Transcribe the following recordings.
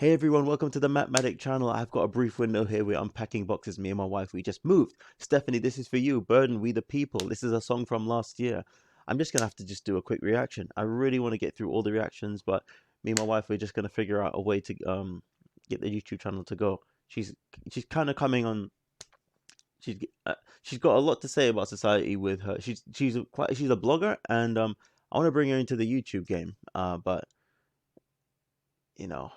Hey everyone, welcome to the MatMadik channel. I've got a brief window here. We're unpacking boxes, me and my wife. We just moved. Stephanie, this is for you. Burden, We the People. This is a song from last year. I'm just going to have to just do a quick reaction. I really want to get through all the reactions, but me and my wife, we're just going to figure out a way to get the YouTube channel to go. She's kind of coming on. She's got a lot to say about society with her. She's a blogger, and I want to bring her into the YouTube game. But you know,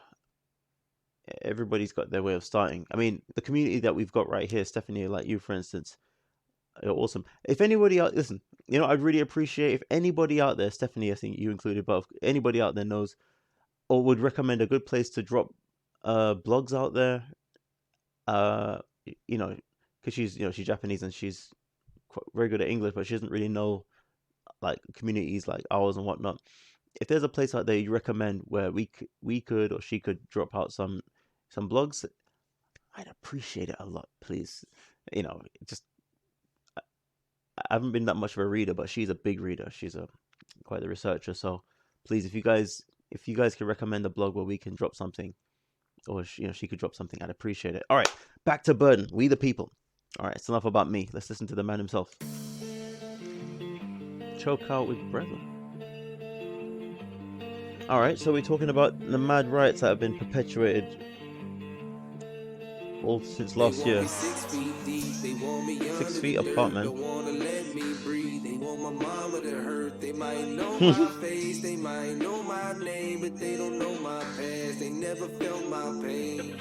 everybody's got their way of starting. I mean, the community that we've got right here, Stephanie, like you, for instance, are awesome. If anybody out, listen, I'd really appreciate if anybody out there, Stephanie, I think you included, but if anybody out there knows or would recommend a good place to drop blogs out there, because she's Japanese and she's very good at English, but she doesn't really know like communities like ours and whatnot. If there's a place out there you recommend where we could or she could drop out some blogs, I'd appreciate it a lot, please. Just I haven't been that much of a reader, but she's a big reader. She's quite the researcher. So please, if you guys can recommend a blog where we can drop something, or she could drop something, I'd appreciate it. All right, back to Burden, We the People. All right, it's enough about me. Let's listen to the man himself. Choke out with brethren. All right, so we're talking about the mad riots that have been perpetuated all since last year. 6 feet apart, man. They want my mama to hurt. They might know my face, they might know my name, but they don't know my past. They never felt my pain.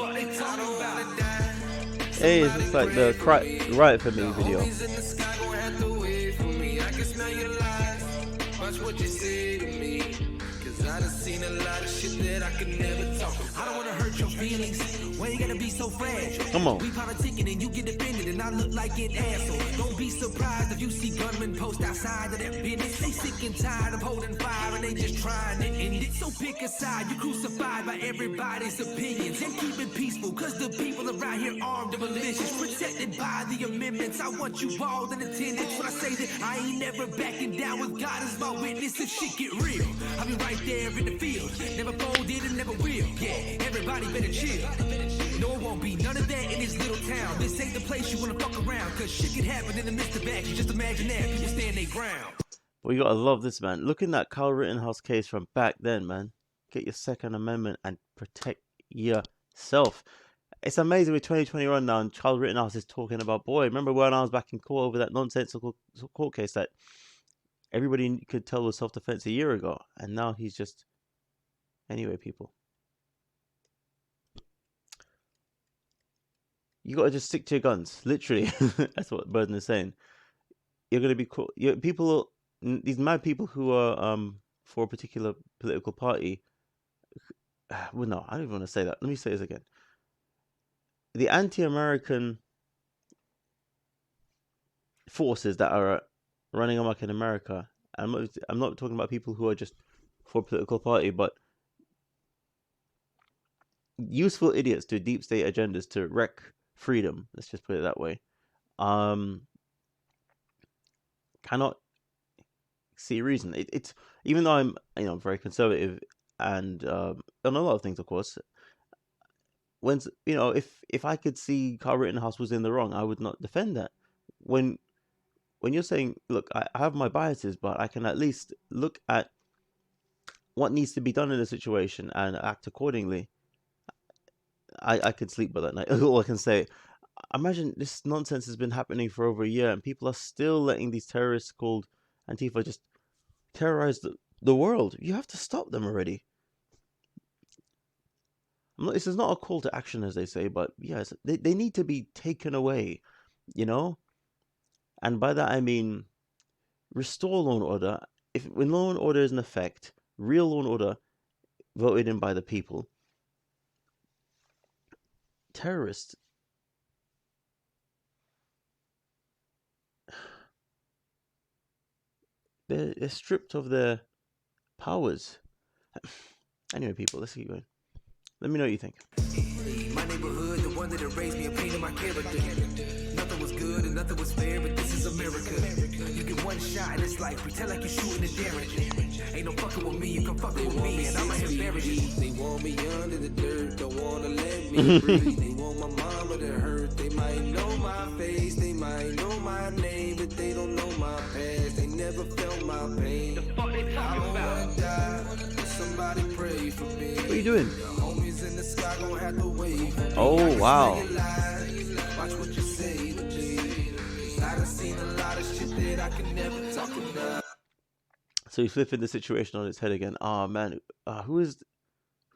Hey, it's just like the Riot for Me video. Watch what you say to me, cause I done seen a lot of shit that I could never talk about. I don't wanna hurt your feelings. Why you gotta be so fragile? Come on. We politicking and you get offended and I look like an asshole. Don't be surprised if you see gunmen post outside of that business. They sick and tired of holding fire and they just trying to end it. So pick a side, you crucified by everybody's opinions and keep it peaceful, cause the people around here armed and malicious, protected by the amendments. I want you all in attendance when I say that I ain't never backing down with God as my witness. If shit get real, I'll be right there in the field. Never folded and never will. Yeah, everybody better chill. No, it won't be none of that in this little town. This ain't the place you wanna fuck around, cause shit can happen in the midst of action. Just imagine that, people stand their ground. Well, you gotta love this, man. Look in that Kyle Rittenhouse case from back then, man. Get your Second Amendment and protect yourself. It's amazing with 2021 now, and Kyle Rittenhouse is talking about, boy, remember when I was back in court over that nonsensical court case that everybody could tell was self-defense a year ago, and now he's just... Anyway, people. You gotta just stick to your guns, literally. That's what Burden is saying. You're gonna be cool. These mad people who are for a particular political party. Well, no, I don't even want to say that. Let me say this again. The anti-American forces that are running amok in America. I'm not talking about people who are just for a political party, but useful idiots to deep state agendas to wreck freedom. Let's just put it that way. Cannot see a reason. It's even though I'm very conservative and on a lot of things, of course. When if I could see Kyle Rittenhouse was in the wrong, I would not defend that. When you're saying, look, I have my biases, but I can at least look at what needs to be done in a situation and act accordingly, I could sleep by that night. All I can say, imagine this nonsense has been happening for over a year and people are still letting these terrorists called Antifa just terrorize the world. You have to stop them already. This is not a call to action, as they say, but yes, they need to be taken away, And by that I mean restore law and order. When law and order is in effect, real law and order voted in by the people, terrorists, they're stripped of their powers. Anyway, people, let's keep going. Let me know what you think. My neighborhood, the one that raised me and painted my character. Nothing was good and nothing was fair, but this is America. You get one shot and it's like pretend like you're shooting a Darren. Ain't no fucking with me, you can fuck with me, and I'ma embarrass you. They want me under the dirt, don't wanna let me breathe. They want my mama to hurt. They might know my face, they might know my name, but they don't know my past. They never felt my pain. I don't wanna die. Somebody pray for me. What are you doing? The homies in the sky gon' have to wait for me. Oh, wow. Watch what you say to me. I done seen a lot of shit that I can never talk about. So he's flipping the situation on its head again. Oh man, who is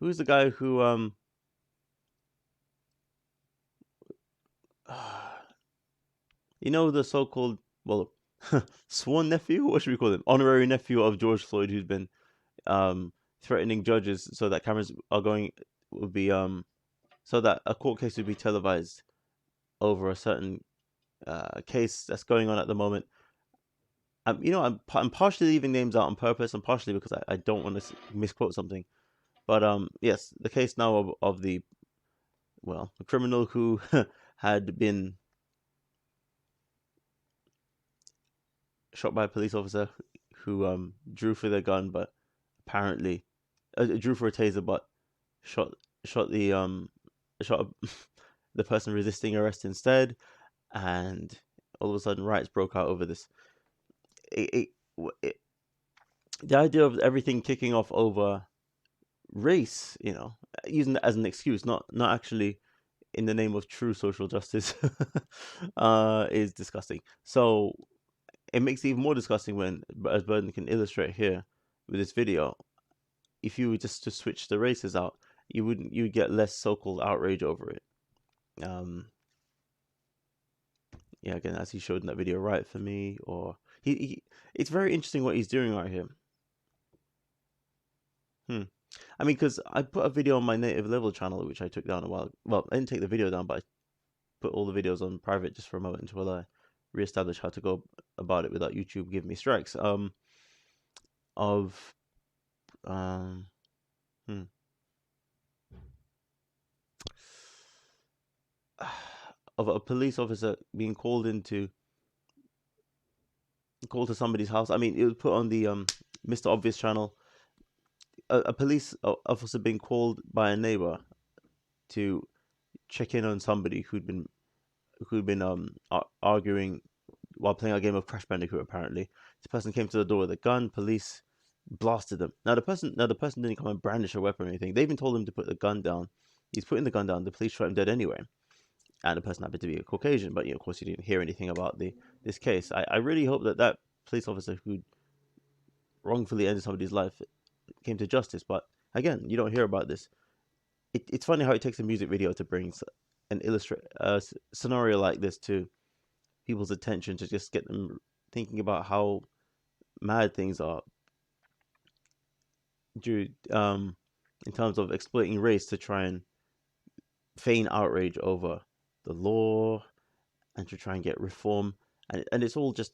the guy who you know, the so-called, well, sworn nephew, what should we call him, honorary nephew of George Floyd, who's been threatening judges so that cameras would be so that a court case would be televised over a certain case that's going on at the moment. You know, I'm partially leaving names out on purpose, and partially because I don't want to misquote something. But yes, the case now of the criminal who had been shot by a police officer who drew for their gun, but apparently drew for a taser, but shot the person resisting arrest instead, and all of a sudden riots broke out over this. The idea of everything kicking off over race, you know, using that as an excuse, not actually in the name of true social justice, is disgusting. So it makes it even more disgusting when, as Burden can illustrate here with this video, if you were just to switch the races out, you'd get less so-called outrage over it. Yeah, again, as he showed in that video, right for me, or it's very interesting what he's doing right here. I mean, because I put a video on my native level channel, which I took down a while. Well, I didn't take the video down, but I put all the videos on private just for a moment until I reestablish how to go about it without YouTube giving me strikes. Of a police officer being called to somebody's house. I mean, it was put on the Mr. Obvious channel. A police officer being called by a neighbor to check in on somebody who'd been arguing while playing a game of Crash Bandicoot. Apparently, this person came to the door with a gun. Police blasted them. Now the person didn't come and brandish a weapon or anything. They even told him to put the gun down. He's putting the gun down. The police shot him dead anyway. And the person happened to be a Caucasian, but of course you didn't hear anything about this case. I really hope that police officer who wrongfully ended somebody's life came to justice. But again, you don't hear about this. It's funny how it takes a music video to bring an scenario like this to people's attention, to just get them thinking about how mad things are in terms of exploiting race to try and feign outrage over the law and to try and get reform, and it's all just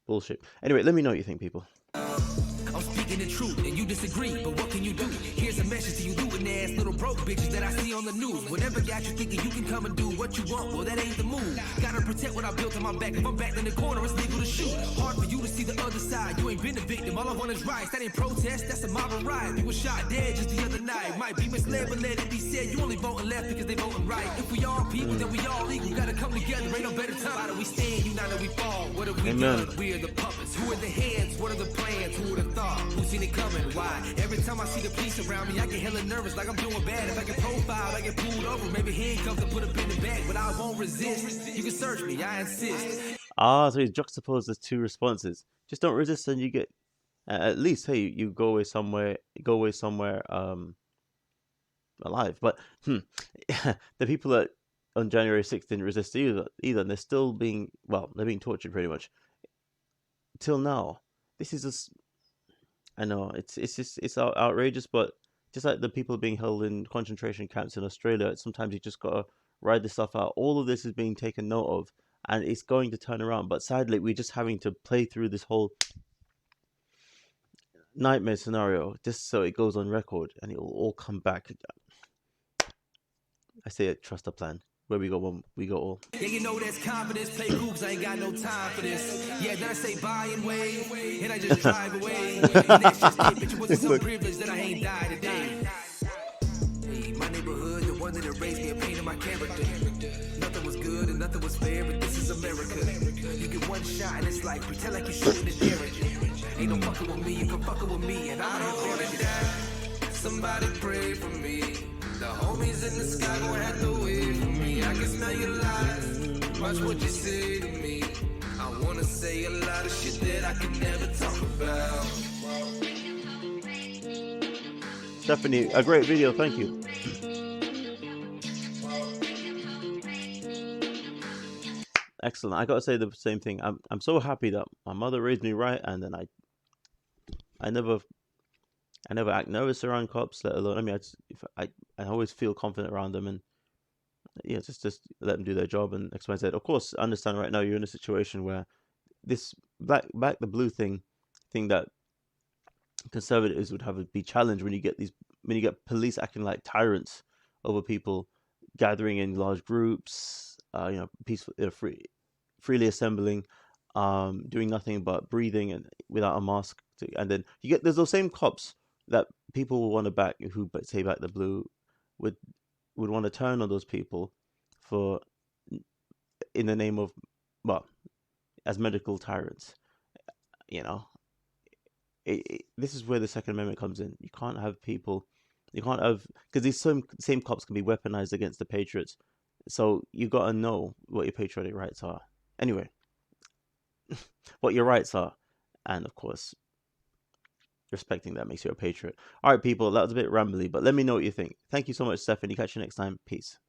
bullshit. Anyway, let me know what you think, people. I'm speaking the truth and you disagree, but what can you do? Here's a message to you looting ass little broke bitches that I see on the news. Whatever got you thinking you can come and do what you want, well that ain't the move. Gotta protect what I built on my back. If I'm backed in the corner, it's legal to shoot. Hard for you to see the other side. You ain't been a victim, all I want is rights. That ain't protest, that's a mob of riot. You was shot dead just the other night. Might be misled, but let it be said you only voting left because they voting right. If we all people, then we all equal. Gotta come together, ain't no better time. How do we stand? United we fall. What have we done? We are the puppets. Who are the heads? What are the plans? Who would have thought? Who seen it coming? Why? Every time I see the police around me, I get hella nervous, like I'm doing bad. If I get profiled, I get pulled over. Maybe handcuffed and put up in the bag, but I won't resist. You can search me, I insist. So he's juxtaposed the two responses. Just don't resist, and you get at least, hey, you go away somewhere alive. But the people that on January 6th didn't resist either, and they're still being tortured pretty much till now. This is just, I know it's outrageous, but just like the people being held in concentration camps in Australia, sometimes you just gotta ride this stuff out. All of this is being taken note of, and it's going to turn around. But sadly, we're just having to play through this whole nightmare scenario just so it goes on record, and it will all come back. I say trust the plan. Where we go one, we go all. Yeah, you know that's confidence. Play cool, cause I ain't got no time for this. Yeah, then I say buy and wave, and I just drive away. And that's just it, bitch. It wasn't some privilege that I ain't died today. my character. Nothing was good and nothing was fair, but this is America. You get one shot and it's like, pretend like you're shooting a Derrick. Ain't no fucking with me, you can fucking with me, and I don't wanna die. Somebody pray for me. The homies in the sky gon' have to wait for me. I can smell your lies. Watch what you say to me. I wanna say a lot of shit that I can never talk about. Stephanie, a great video, thank you. Excellent. I gotta say the same thing. I'm so happy that my mother raised me right, and then I never act nervous around cops. Let alone, I mean, I always feel confident around them, and yeah, just let them do their job and X, Y, Z. Of course, I understand right now you're in a situation where this black the blue thing that conservatives would have to be challenged when you get police acting like tyrants over people gathering in large groups, peaceful, freely assembling, doing nothing but breathing and without a mask. And then there's those same cops that people will want to back, who say back the blue, would want to turn on those people for in the name of, well, as medical tyrants. You know, this is where the Second Amendment comes in. You can't have people, because these same cops can be weaponized against the patriots. So you got to know what your patriotic rights are. Anyway, what your rights are, and of course, respecting that makes you a patriot. All right, people, that was a bit rambly, but let me know what you think. Thank you so much, Stephanie. Catch you next time. Peace.